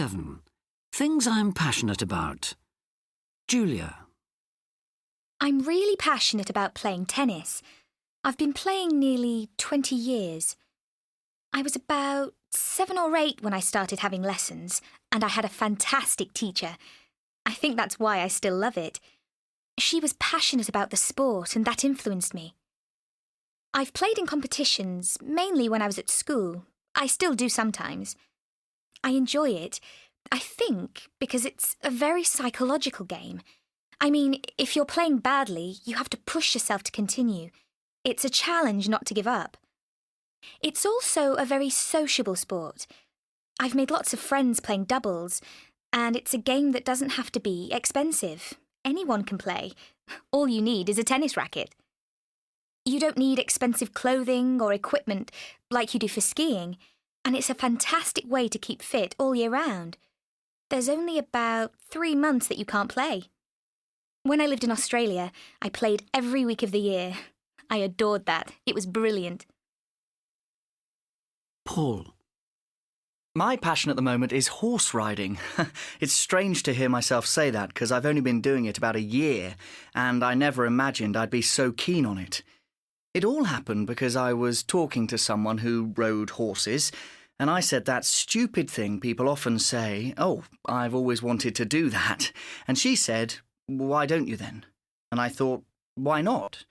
7. Things I'm passionate about. Julia. I'm really passionate about playing tennis. I've been playing nearly 20 years. I was about 7 or 8 when I started having lessons, and I had a fantastic teacher. I think that's why I still love it. She was passionate about the sport, and that influenced me. I've played in competitions, mainly when I was at school. I still do sometimes. I enjoy it, I think, because it's a very psychological game. I mean, if you're playing badly, you have to push yourself to continue. It's a challenge not to give up. It's also a very sociable sport. I've made lots of friends playing doubles, and it's a game that doesn't have to be expensive. Anyone can play. All you need is a tennis racket. You don't need expensive clothing or equipment like you do for skiing, and it's a fantastic way to keep fit all year round. There's only about 3 months that you can't play. When I lived in Australia, I played every week of the year. I adored that. It was brilliant. Paul. My passion at the moment is horse riding. It's strange to hear myself say that because I've only been doing it about a year and I never imagined I'd be so keen on it. It all happened because I was talking to someone who rode horses and I said that stupid thing people often say, "Oh, I've always wanted to do that." And she said, "Why don't you then?" And I thought, why not?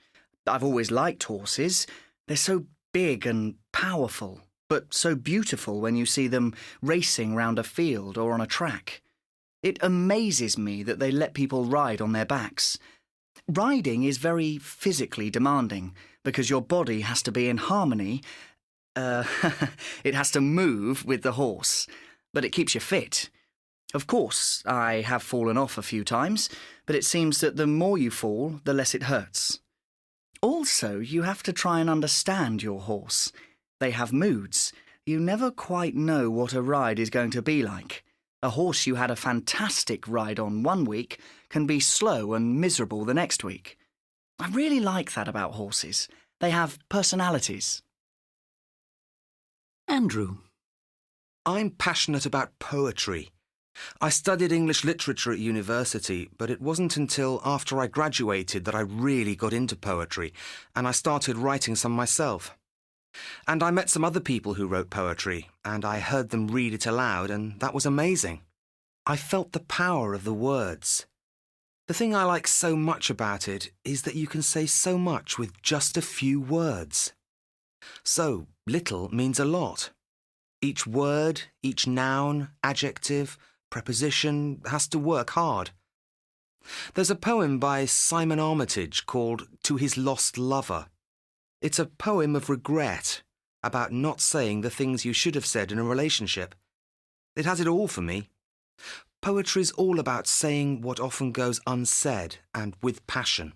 I've always liked horses. They're so big and powerful, but so beautiful when you see them racing round a field or on a track. It amazes me that they let people ride on their backs. Riding is very physically demanding because your body has to be in harmony. It has to move with the horse, but it keeps you fit. Of course, I have fallen off a few times, but it seems that the more you fall, the less it hurts. Also, you have to try and understand your horse. They have moods. You never quite know what a ride is going to be like. A horse you had a fantastic ride on one week can be slow and miserable the next week. I really like that about horses. They have personalities. Andrew. I'm passionate about poetry. I studied English literature at university, but it wasn't until after I graduated that I really got into poetry, and I started writing some myself. And I met some other people who wrote poetry, and I heard them read it aloud, and that was amazing. I felt the power of the words. The thing I like so much about it is that you can say so much with just a few words. So little means a lot. Each word, each noun, adjective, preposition has to work hard. There's a poem by Simon Armitage called To His Lost Lover. It's a poem of regret, about not saying the things you should have said in a relationship. It has it all for me. Poetry's all about saying what often goes unsaid and with passion.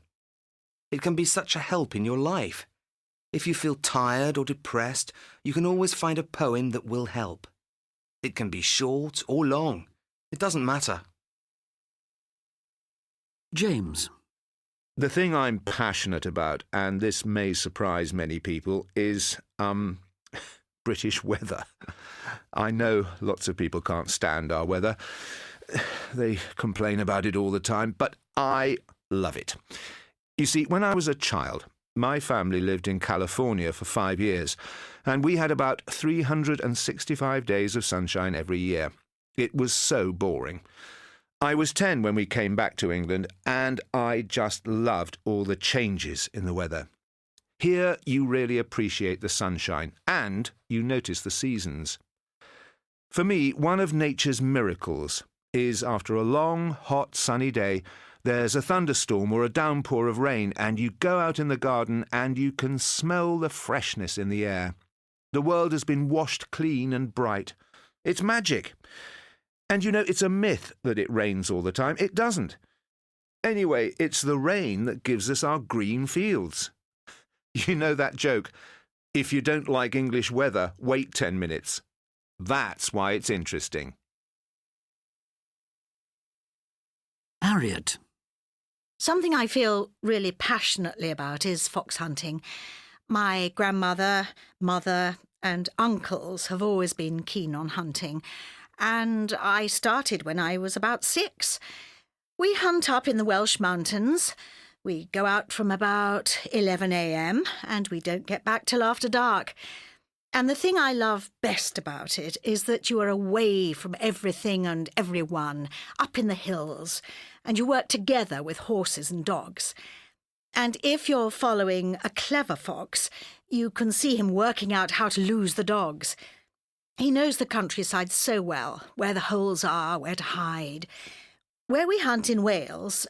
It can be such a help in your life. If you feel tired or depressed, you can always find a poem that will help. It can be short or long. It doesn't matter. James. The thing I'm passionate about, and this may surprise many people, is British weather. I know lots of people can't stand our weather. They complain about it all the time, but I love it. You see, when I was a child, my family lived in California for 5 years, and we had about 365 days of sunshine every year. It was so boring. I was 10 when we came back to England, and I just loved all the changes in the weather. Here you really appreciate the sunshine, and you notice the seasons. For me, one of nature's miracles is after a long, hot, sunny day, there's a thunderstorm or a downpour of rain, and you go out in the garden and you can smell the freshness in the air. The world has been washed clean and bright. It's magic. And you know, it's a myth that it rains all the time. It doesn't. Anyway, it's the rain that gives us our green fields. You know that joke, if you don't like English weather, wait 10 minutes. That's why it's interesting. Harriet. Something I feel really passionately about is fox hunting. My grandmother, mother and uncles have always been keen on hunting, and I started when I was about 6. We hunt up in the Welsh mountains. We go out from about 11 a.m. and we don't get back till after dark. And the thing I love best about it is that you are away from everything and everyone, up in the hills, and you work together with horses and dogs. And if you're following a clever fox, you can see him working out how to lose the dogs. He knows the countryside so well, where the holes are, where to hide. Where we hunt in Wales,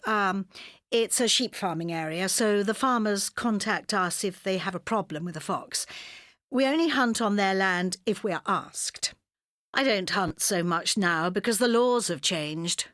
it's a sheep farming area, so the farmers contact us if they have a problem with a fox. We only hunt on their land if we are asked. I don't hunt so much now because the laws have changed.